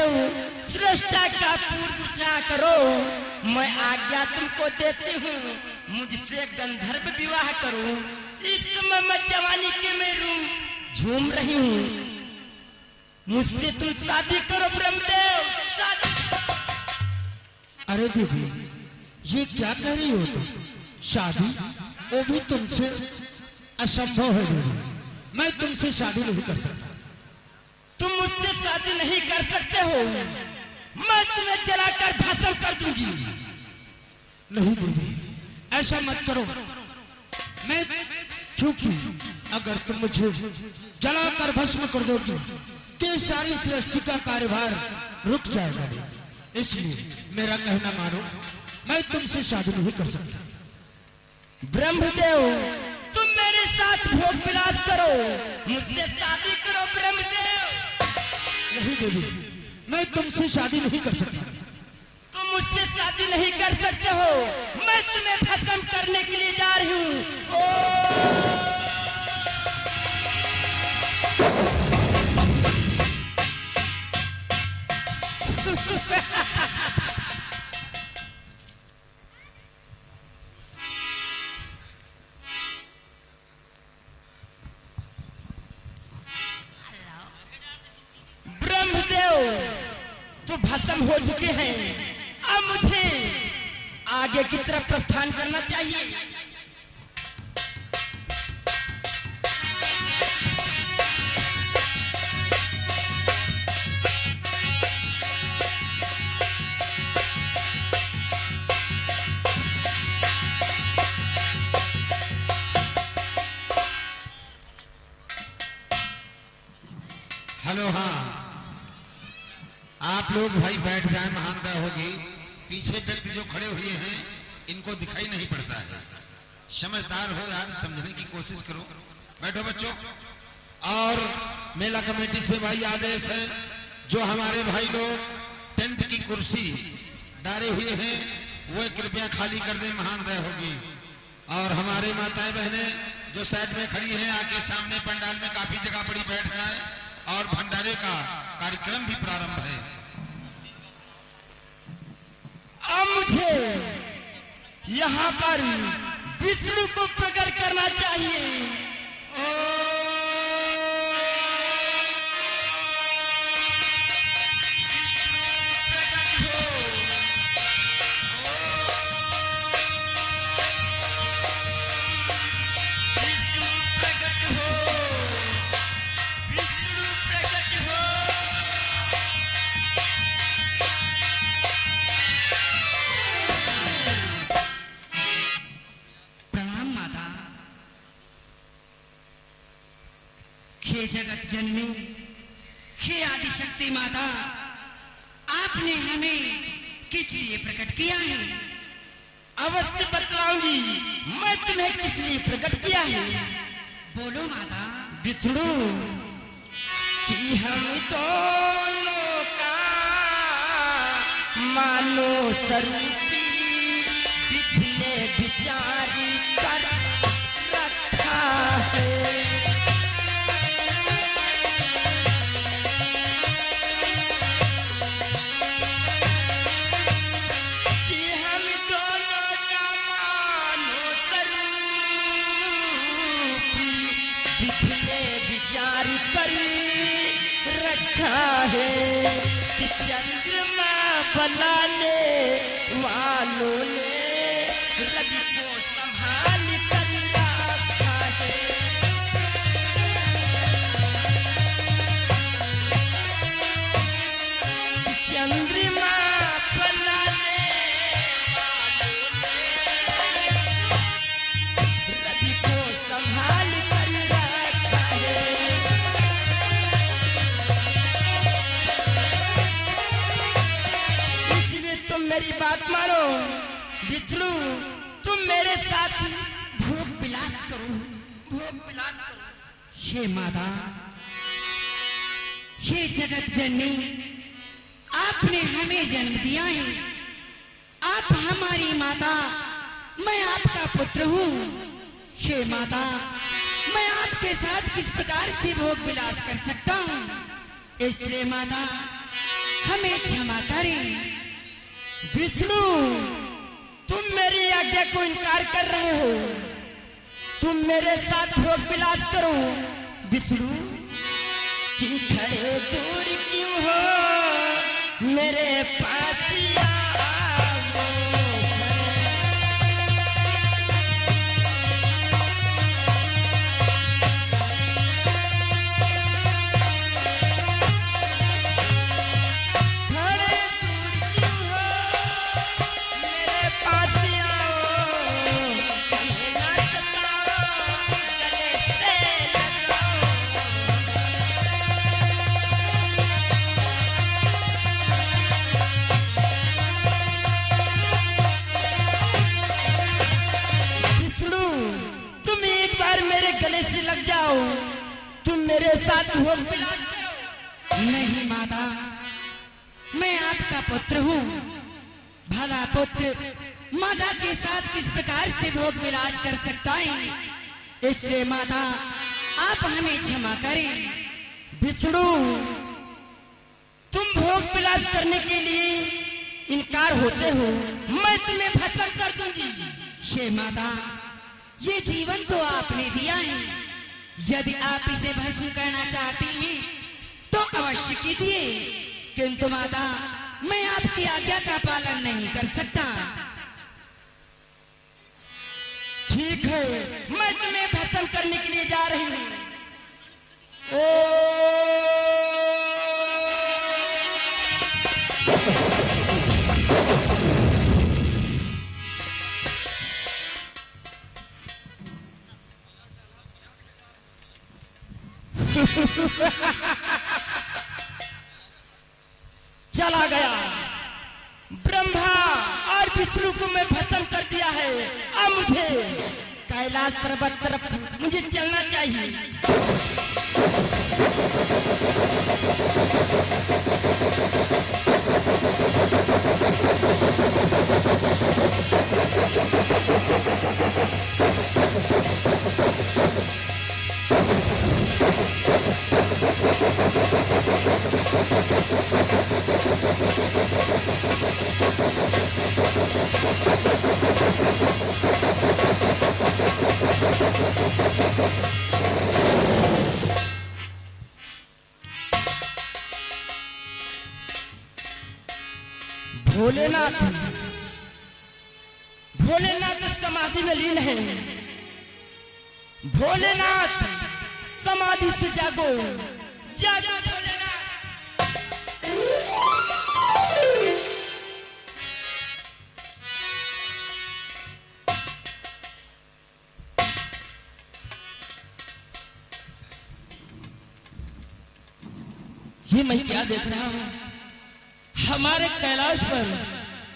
देव सृष्टा का पूर्व करो, मैं आज्ञा तुमको देती हूँ, मुझसे गंधर्व विवाह करो। इस समय मैं जवानी के में झूम रही हूँ, मुझसे तुम शादी करो ब्रह्मदेव, शादी। अरे देवी, ये क्या कह रही हो तुम? शादी वो भी तुमसे असंभव है देवी, मैं तुमसे शादी नहीं कर सकता। तुम मुझसे शादी नहीं कर सकते हो, मैं तुम्हें जलाकर भस्म कर दूंगी। नहीं देवी, ऐसा मत करो। मैं चूंकि अगर तुम मुझे जलाकर भस्म कर दोगी तो सारी सृष्टि का कार्यभार रुक जाएगा देवी, इसलिए मेरा कहना मानो, मैं तुमसे शादी नहीं कर सकता। ब्रह्मदेव, तुम मेरे साथ भोग विलास करो, मुझसे शादी करो ब्रह्मदेव। नहीं देवी, मैं तुमसे शादी नहीं कर सकता। तुम मुझसे शादी नहीं कर सकते हो, मैं तुम्हें भस्म करने के लिए जा रही हूँ। तो भस्म हो चुके हैं, अब मुझे आगे की तरफ प्रस्थान करना चाहिए। हेलो, हाँ आप लोग भाई बैठ जाए, महानता होगी। पीछे व्यक्ति जो खड़े हुए हैं इनको दिखाई नहीं पड़ता है, समझदार हो यार, समझने की कोशिश करो। बैठो बच्चों। और मेला कमेटी से भाई आदेश है, जो हमारे भाई लोग टेंट की कुर्सी डाले हुए हैं वो कृपया खाली कर दें, महानता होगी। और हमारे माताएं बहनें जो साइड में खड़ी हैं, आके सामने पंडाल में काफी जगह पड़ी बैठ रहा है और भंडारे का कार्यक्रम भी प्रारंभ है। अब मुझे यहाँ पर विष्णु को प्रकट करना चाहिए। हे जगत जननी, हे आदिशक्ति माता, आपने हमें किस लिए प्रकट किया है? अवश्य बतलाऊंगी मैं तुम्हें किस लिए प्रकट किया है। बोलो माता। विष्णु कि हम दोनों का मानो स्वरूपी विधि ने विचारी कर रखा है। है कि चंद्रमा बनाने वालों ने रवि को संभाल कर रखा है। चंद्रमा बनाने वालों ने रवि को संभाल कर रखा है। मेरी बात मानो विष्णु, तुम मेरे साथ भोग विलास करो, भोग विलास करो। हे माता, हे जगत जननी, आपने हमें जन्म दिया है, आप हमारी माता, मैं आपका पुत्र हूँ। हे माता, मैं आपके साथ किस प्रकार से भोग विलास कर सकता हूँ? इसलिए माता, हमें क्षमा करें। विष्णु, तुम मेरी आज्ञा को इनकार कर रहे हो। तुम मेरे साथ भोग विलास करो। विष्णु, कि खड़े दूर क्यों हो, मेरे पास आओ। खड़े दूर क्यों हो, मेरे पास आओ। हमें ना सताओ, गले से लगाओ। विष्णु, तुम एक बार मेरे गले से लग जाओ। तुम मेरे साथ भोग विलास करो। नहीं माता, मैं आपका पुत्र हूँ। भला पुत्र माता के साथ किस प्रकार से भोग विलास कर सकता है। इसलिए माता, आप हमें क्षमा करें। विष्णु, तुम भोग विलास करने के लिए इनकार होते हो, मैं तुम्हें भस्म कर दूंगी। हे माता, ये जीवन तो आपने दिया है। यदि आप इसे भस्म करना चाहती हैं तो अवश्य कीजिए, किंतु माता, मैं आपकी आज्ञा का पालन नहीं कर सकता। ठीक है, मैं तुम्हें भस्म करने के लिए जा रही हूँ। चला गया। ब्रह्मा और विष्णु को मैं भस्म कर दिया है। अब मुझे कैलाश पर्वत तरफ मुझे चलना चाहिए। भोलेनाथ, भोलेनाथ समाधि में लीन है। भोलेनाथ, समाधि से जागो, जागो भोलेनाथ। ये मैं क्या देख रहा हूँ? हमारे कैलाश पर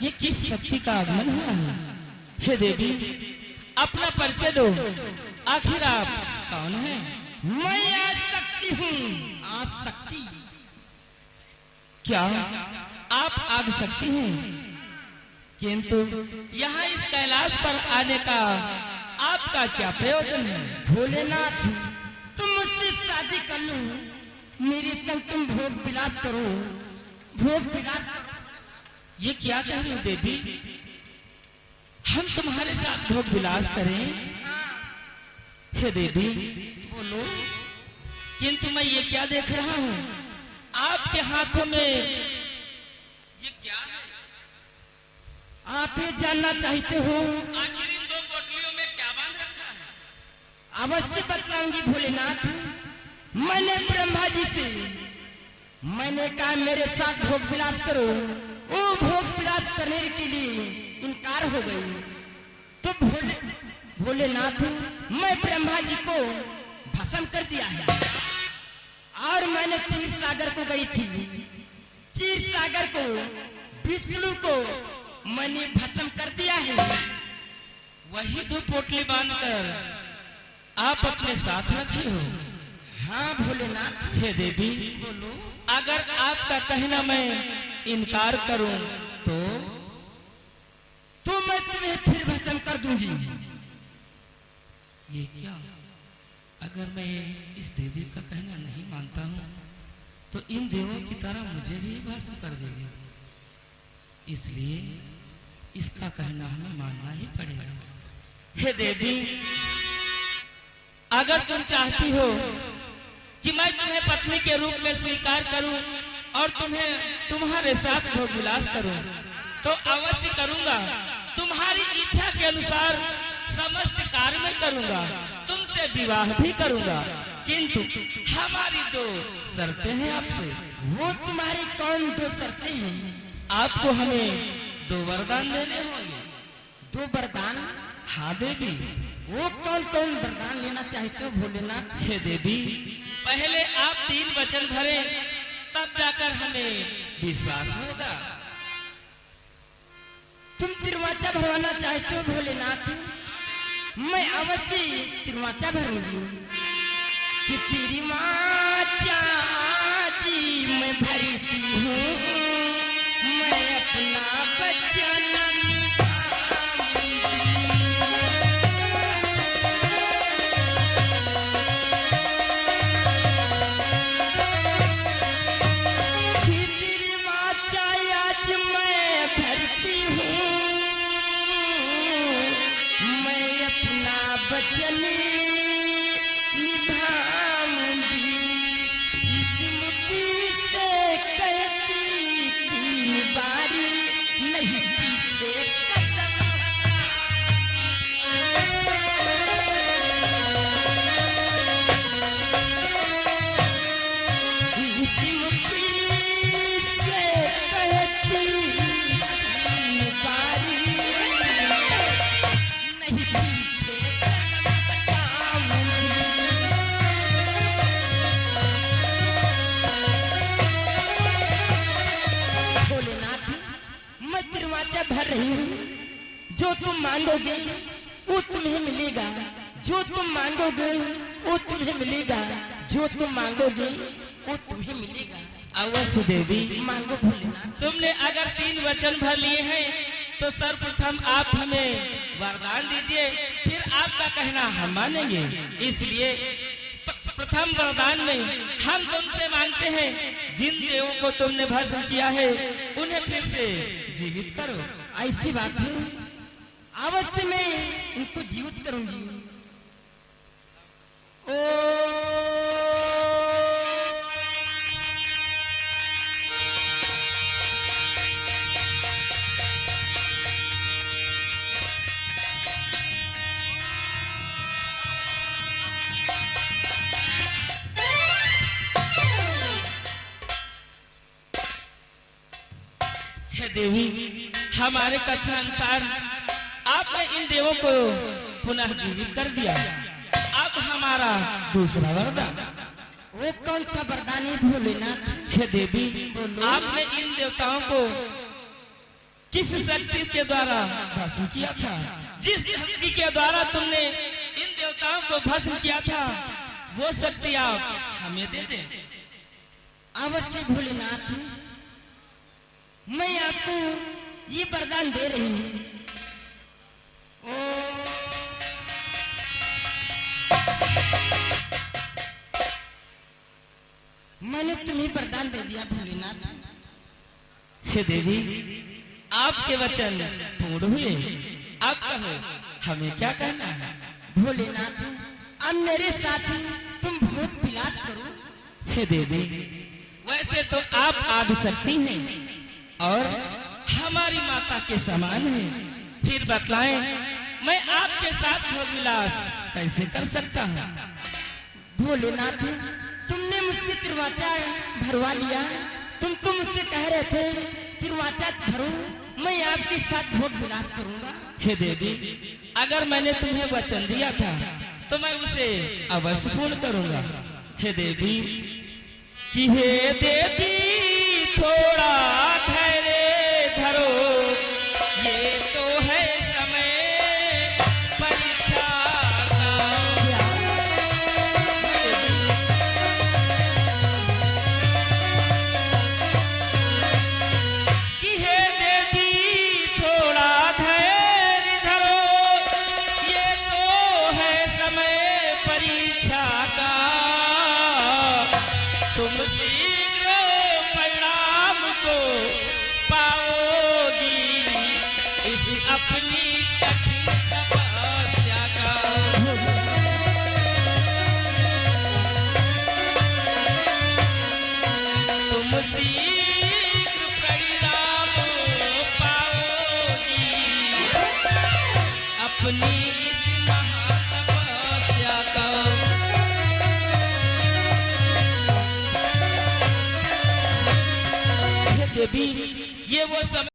ये किस शक्ति का आगमन हुआ है? हे देवी, अपना परिचय दो। आखिर आप कौन है? मैं आज शक्ति हूँ। आज शक्ति? क्या आप आग शक्ति हैं? किंतु यहाँ इस कैलाश पर आने का आपका क्या प्रयोजन है? भोलेनाथ, तुम मुझसे शादी कर लो, मेरे संग तुम भोग विलास करो। भोग विलास करो। ये क्या कह रही हो देवी? हम तुम्हारे साथ भोग विलास करें? हे देवी, बोलो। किंतु मैं ये क्या देख रहा हूँ? आपके हाथों में ये क्या है? आप ये जानना चाहते हो? आखिर इन दो पोटलियों में क्या बांध रखा है? अवश्य बतलाऊंगी भोलेनाथ। मैंने ब्रह्मा जी से मैंने कहा मेरे साथ भोग विलास करो। वो भोग विलास करने के लिए इनकार हो गई। तो भोलेनाथ, मैं ब्रह्मा जी को भस्म कर दिया है। और मैंने क्षीर सागर को गई थी। क्षीर सागर को, विष्णु को मैंने भस्म कर दिया है। वही दो पोटली बांधकर आप अपने साथ रखे हो। हाँ भोलेनाथ। हे देवी, बोलो। अगर आपका कहना मैं इनकार करूं तो मैं तुम्हें फिर भस्म कर दूंगी। ये क्या? अगर मैं इस देवी का कहना नहीं मानता हूं तो इन देवों की तरह मुझे भी भस्म कर देगी। इसलिए इसका कहना हमें मानना ही पड़ेगा। हे देवी, अगर तुम चाहती हो कि मैं तुम्हें पत्नी के रूप में स्वीकार करूं और तुम्हें तुम्हारे साथ भोग विलास करूं, तो अवश्य करूंगा। तुम्हारी इच्छा के अनुसार समस्त कार्य मैं करूंगा, तुमसे विवाह भी करूंगा। किंतु हमारी दो शर्तें हैं आपसे। वो तुम्हारी कौन दो शर्तें हैं? आपको हमें दो वरदान देने होंगे। दो वरदान? हाँ देवी। वो कौन कौन वरदान लेना चाहते हो भोलेनाथ? हे देवी, पहले आप 3 वचन भरे, तब जाकर हमें विश्वास होगा। तुम तिरवाचा भरवाना चाहते हो भोलेनाथ? मैं अवश्य तिरवाचा भरूंगी कि तेरी माचा जी मैं भरती हूँ, मैं अपना बचन जो तुम मांगोगे वो तुम्हें मिलेगा, जो तुम मांगोगे वो तुम्हें मिलेगा, जो तुम मांगोगे वो तुम्हें मिलेगा। अवश्य देवी, मांगो भोलेनाथ। तुमने अगर 3 वचन भर लिए हैं तो सर्वप्रथम आप हमें वरदान दीजिए, फिर आपका कहना हम मानेंगे। इसलिए प्रथम वरदान में हम तुमसे मांगते हैं, जिन देवों को तुमने भस्म किया है उन्हें फिर से जीवित करो। ऐसी बात है, अवश्य मैं इनको जीवित करूंगी। हे देवी, हमारे कथन अनुसार आपने इन देवों को पुनः जीवित कर दिया। अब हमारा दूसरा वरदान। वो कौन सा वरदान है भोलेनाथ? हे देवी, आपने इन देवताओं को किस शक्ति के द्वारा भस्म किया था? जिस शक्ति के द्वारा तुमने इन देवताओं को भस्म किया था, वो शक्ति आप हमें दे दे। अवश्य भोलेनाथ, मैं आपको ये वरदान दे रही हूँ। मैंने तुम्हें वरदान दे दिया भोलेनाथ। हे देवी, आपके वचन पूर्ण हुए। अब कहो हमें क्या कहना है? भोलेनाथ, अब मेरे साथ तुम भोग विलास करो। हे देवी, वैसे तो आप आदि शक्ति हैं और हमारी माता के समान हैं, फिर बतलाएं मैं आपके साथ भोग विलास कैसे कर सकता हूँ? भोलेनाथ, तुमने मुझसे तिरवाचा भरवा लिया। तुम मुझसे कह रहे थे तिरवाचा भरो, मैं आपके साथ भोग विलास करूंगा। हे देवी, अगर मैंने तुम्हें वचन दिया था तो मैं उसे अवश्य पूर्ण करूंगा। हे देवी, कि हे देवी थोड़ा धैर्य धरो, ये तो है समय परीक्षा का। कि हे देवी थोड़ा धैर्य धरो, ये तो है समय परीक्षा का। तुम शीघ्र को पाओगी इस अपनी कठिन तपस्या का। तुम शीघ्र परिणाम पाओगी अपनी इस महातपस्या का। हे देवी, ये वो सब